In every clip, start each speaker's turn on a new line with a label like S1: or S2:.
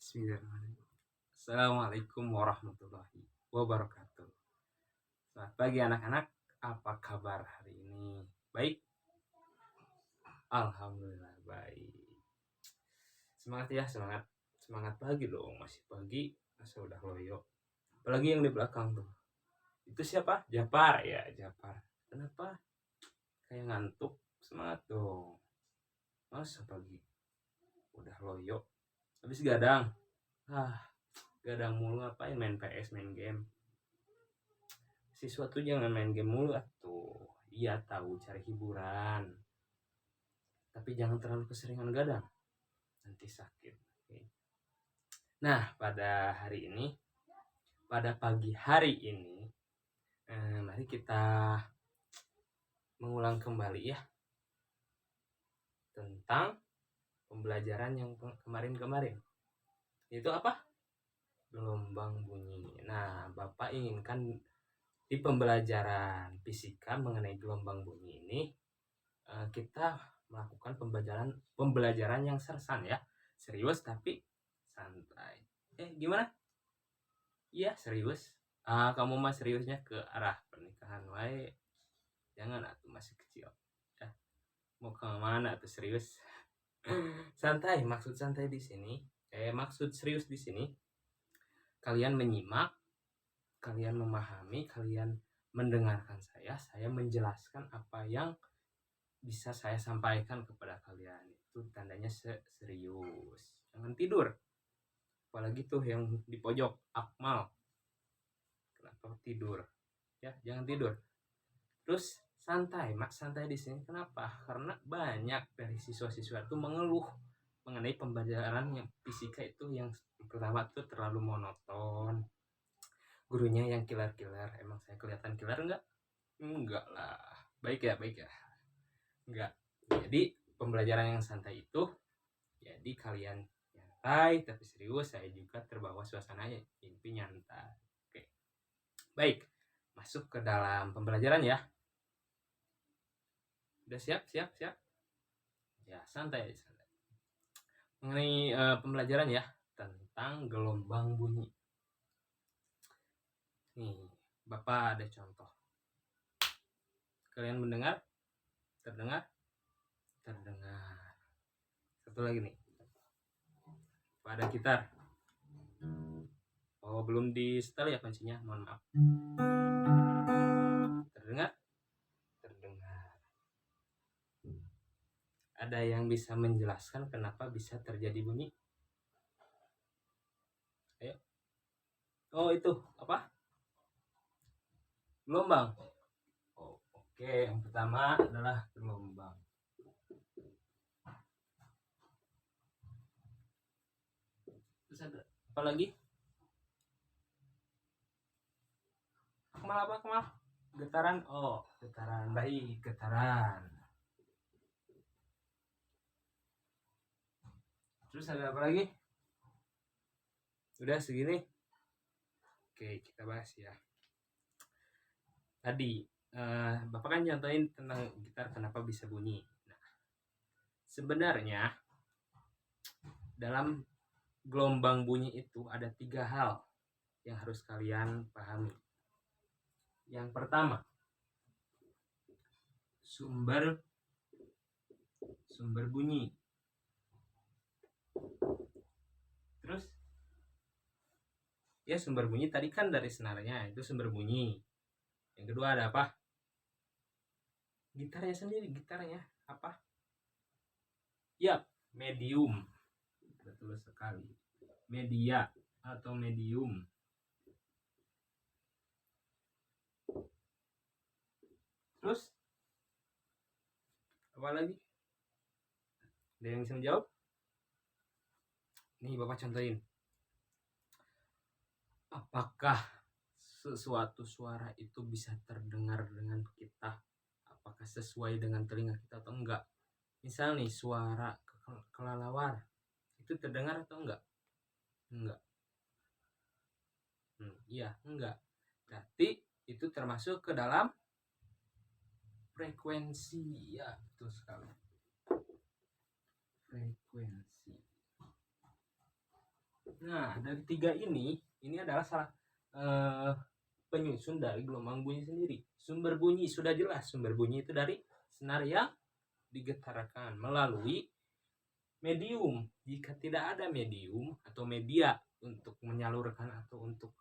S1: Bismillahirrahmanirrahim. Assalamualaikum warahmatullahi wabarakatuh. Selamat pagi anak-anak, apa kabar hari ini? Baik? Alhamdulillah baik. Semangat ya, semangat. Semangat pagi dong, masih pagi, masa udah loyo. Apalagi yang di belakang tuh. Itu siapa? Japar ya, Japar. Kenapa? Kayak ngantuk. Semangat dong. Masa pagi udah loyo. Habis gadang. Gadang mulu ngapain, main PS, main game. Siswa tuh jangan main game mulu atuh. Iya tahu cari hiburan. Tapi jangan terlalu keseringan gadang. Nanti sakit. Oke. Nah, pada pagi hari ini, mari kita mengulang kembali ya tentang pembelajaran yang kemarin-kemarin. Itu apa? Gelombang bunyi. Nah, Bapak inginkan di pembelajaran fisika mengenai gelombang bunyi ini kita melakukan pembelajaran yang sersan ya, serius tapi santai. Gimana? Iya serius. Kamu mah seriusnya ke arah pernikahan wae, jangan atuh masih kecil ya. Mau ke mana tuh serius? Santai, maksud santai di sini, maksud serius di sini, kalian menyimak, kalian memahami, kalian mendengarkan saya menjelaskan apa yang bisa saya sampaikan kepada kalian. Itu tandanya serius. Jangan tidur. Apalagi tuh yang di pojok, Akmal. Kenapa tidur? Ya, jangan tidur. Terus santai, santai di sini. Kenapa? Karena banyak dari siswa-siswa itu mengeluh mengenai pembelajaran yang fisika itu yang pertama tuh terlalu monoton. Gurunya yang killer-killer. Emang saya kelihatan killer enggak? Enggak lah. Baik ya. Enggak. Jadi pembelajaran yang santai itu, jadi kalian nyantai tapi serius, saya juga terbawa suasananya, mimpi nyantai. Oke. Baik, masuk ke dalam pembelajaran ya. Udah siap? Ya, santai. Mengenai pembelajaran ya tentang gelombang bunyi. Nih, Bapak ada contoh. Kalian mendengar? Terdengar? Satu lagi nih. Ada gitar. Oh, belum di setel ya kuncinya, mohon maaf. Terdengar? Ada yang bisa menjelaskan kenapa bisa terjadi bunyi? Ayo. Oh, itu apa? Gelombang. Oh, oke. Yang pertama adalah gelombang. Terus ada apa lagi? Kemal? Getaran. Oh, getaran. Baik, getaran. Terus ada apa lagi? Udah segini? Oke, kita bahas ya. Tadi Bapak kan contohin tentang gitar kenapa bisa bunyi. Nah, sebenarnya dalam gelombang bunyi itu ada 3 hal yang harus kalian pahami. Yang pertama, sumber bunyi. Terus ya, sumber bunyi tadi kan dari senarnya, itu sumber bunyi. Yang kedua ada apa? Gitarnya sendiri, apa? Ya, medium. Betul sekali. Media atau medium. Terus apa lagi? Ada yang bisa menjawab? Nih Bapak contohin. Apakah sesuatu suara itu bisa terdengar dengan kita? Apakah sesuai dengan telinga kita atau enggak? Misal nih suara kelelawar itu terdengar atau enggak? Enggak. Iya, enggak. Berarti itu termasuk ke dalam frekuensi. Ya, betul sekali. Frekuensi. Nah, dari tiga ini adalah salah penyusun dari gelombang bunyi sendiri. Sumber bunyi sudah jelas, sumber bunyi itu dari senar yang digetarkan melalui medium. Jika tidak ada medium atau media untuk menyalurkan atau untuk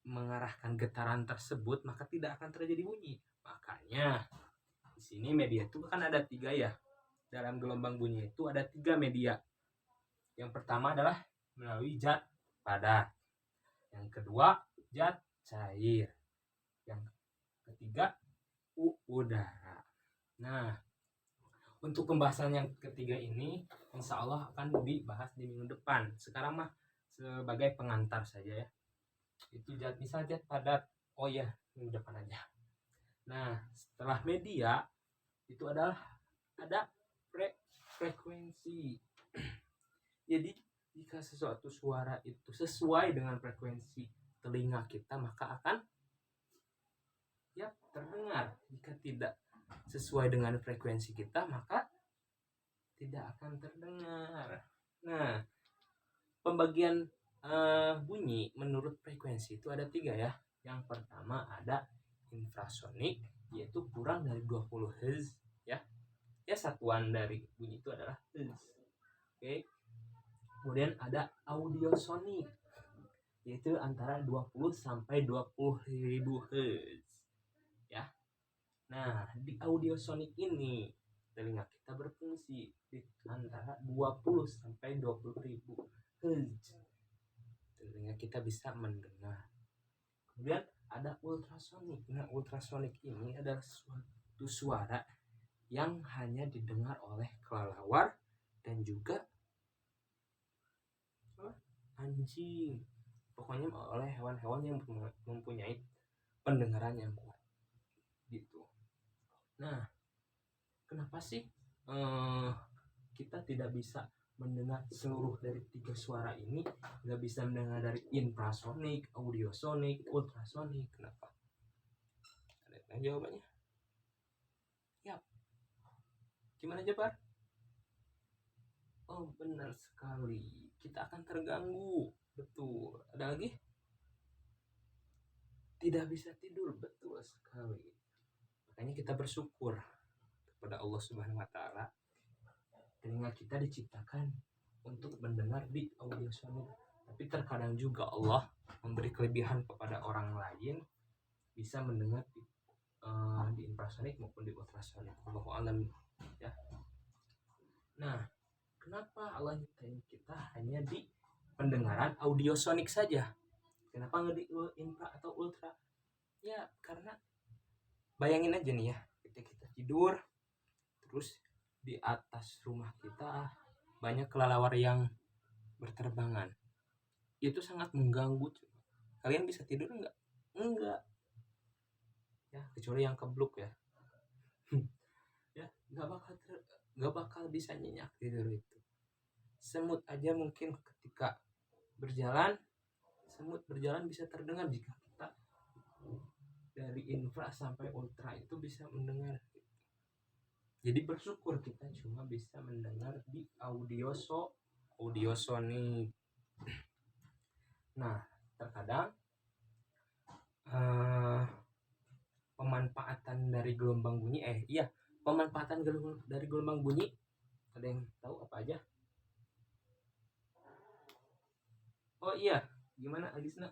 S1: mengarahkan getaran tersebut, maka tidak akan terjadi bunyi. Makanya di sini media itu kan ada tiga ya. Dalam gelombang bunyi itu ada tiga media. Yang pertama adalah melalui zat padat. Yang kedua zat cair. Yang ketiga udara. Nah, untuk pembahasan yang ketiga ini insya Allah akan dibahas di minggu depan. Sekarang mah sebagai pengantar saja ya. Itu misal zat padat. Oh ya, minggu depan aja. Nah, setelah media itu adalah ada frekuensi. Jadi jika sesuatu suara itu sesuai dengan frekuensi telinga kita, maka akan ya terdengar. Jika tidak sesuai dengan frekuensi kita, maka tidak akan terdengar. Nah, pembagian bunyi menurut frekuensi itu ada tiga ya. Yang pertama ada infrasonik, yaitu kurang dari 20 Hz ya. Ya, satuan dari bunyi itu adalah Hz. Oke. Kemudian ada audiosonik, yaitu antara 20 sampai 20.000 Hz ya. Nah, di audiosonik ini telinga kita berfungsi di antara 20 sampai 20.000 Hz. Telinga kita bisa mendengar. Kemudian ada ultrasonik. Nah, ultrasonik ini adalah suatu suara yang hanya didengar oleh kelelawar dan juga anjing. Pokoknya oleh hewan-hewan yang mempunyai pendengaran yang kuat gitu. Nah, kenapa sih kita tidak bisa mendengar seluruh dari tiga suara ini? Nggak bisa mendengar dari infrasonik, audiosonik, ultrasonik. Kenapa? Ada jawabannya? Ya. Gimana Jabar? Oh, benar sekali. Kita akan terganggu. Betul. Ada lagi? Tidak bisa tidur. Betul sekali. Makanya kita bersyukur kepada Allah Subhanahu wa taala. Telinga kita diciptakan untuk mendengar di audiosonik. Tapi terkadang juga Allah memberi kelebihan kepada orang lain bisa mendengar di infrasonik maupun di ultrasonik. Allahu a'lam ya. Nah, kenapa Allah nyiptain kita hanya di pendengaran audiosonik saja? Kenapa nggak di infra atau ultra? Ya, karena bayangin aja nih ya, ketika kita tidur, terus di atas rumah kita banyak kelelawar yang berterbangan. Itu sangat mengganggu. Kalian bisa tidur nggak? Enggak. Ya, kecuali yang kebluk ya. Ya, nggak bakal bisa nyenyak tidur itu. Semut aja mungkin ketika berjalan, semut berjalan bisa terdengar jika kita dari infra sampai ultra itu bisa mendengar. Jadi bersyukur kita cuma bisa mendengar di audiosonik. Nah, terkadang pemanfaatan dari gelombang bunyi pemanfaatan dari gelombang bunyi ada yang tahu apa aja? Oh iya, gimana Agisna?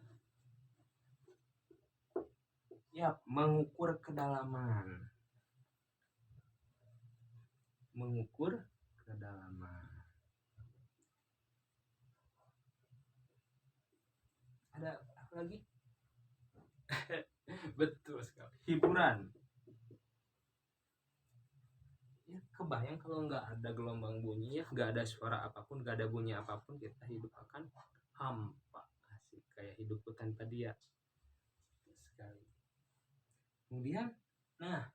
S1: Ya, mengukur kedalaman. Mengukur kedalaman. Ada apa lagi? Betul sekali. Hiburan. Ya, kebayang kalau nggak ada gelombang bunyi ya, nggak ada suara apapun, nggak ada bunyi apapun, kita hidup akan hampa. Asik, kayak hidupku tanpa dia. Sekali. Kemudian, nah,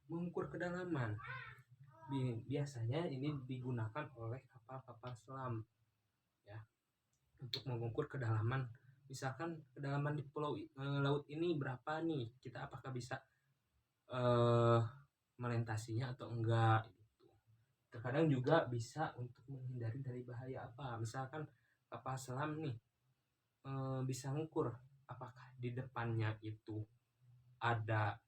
S1: mengukur kedalaman. Biasanya ini digunakan oleh kapal-kapal selam ya, untuk mengukur kedalaman. Misalkan kedalaman di pulau laut ini berapa nih, kita apakah bisa melintasinya atau enggak gitu. Terkadang juga bisa untuk menghindari dari bahaya apa, misalkan kapal selam nih bisa mengukur apakah di depannya itu ada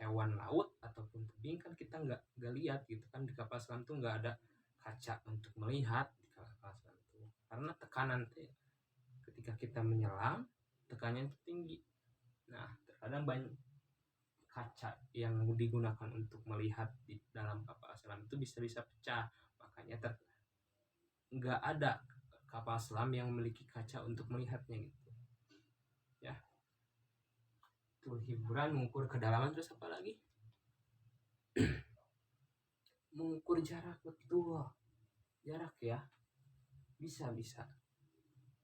S1: hewan laut ataupun tebing, kan kita nggak lihat gitu kan. Di kapal selam tuh nggak ada kaca untuk melihat di kapal selam tuh, karena tekanan ketika kita menyelam tekanannya itu tinggi. Nah, terkadang banyak kaca yang digunakan untuk melihat di dalam kapal selam itu bisa pecah, makanya nggak ada kapal selam yang memiliki kaca untuk melihatnya gitu ya. Tuh hiburan mengukur kedalaman, terus apa lagi? Mengukur jarak, betul, jarak ya, bisa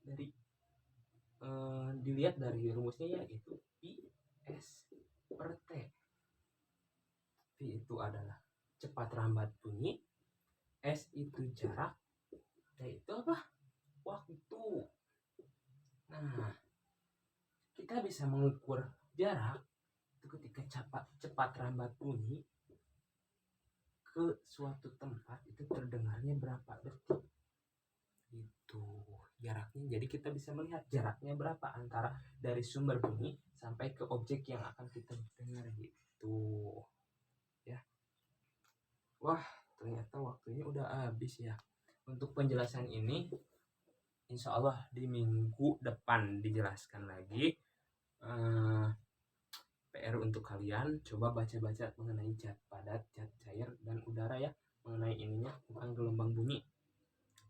S1: dari dilihat dari rumusnya, yaitu I S per T. V itu adalah cepat lambat bunyi, S itu jarak, T itu apa? Waktu. Nah, kita bisa mengukur jarak itu ketika cepat lambat bunyi ke suatu tempat itu terdengarnya berapa detik. Itu jaraknya. Jadi kita bisa melihat jaraknya berapa antara dari sumber bunyi sampai ke objek yang akan kita dengar gitu ya. Wah, ternyata waktunya udah habis ya. Untuk penjelasan ini insya Allah di minggu depan dijelaskan lagi. PR untuk kalian, coba baca-baca mengenai zat padat, zat cair, dan udara ya, mengenai ininya tentang gelombang bunyi.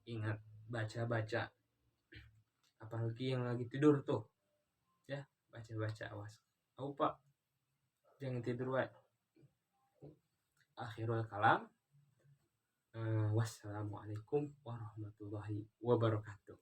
S1: Ingat baca-baca, apalagi yang lagi tidur tuh ya, baca-baca, awas pak jangan tidur wae. Akhirul kalam, wassalamualaikum warahmatullahi wabarakatuh.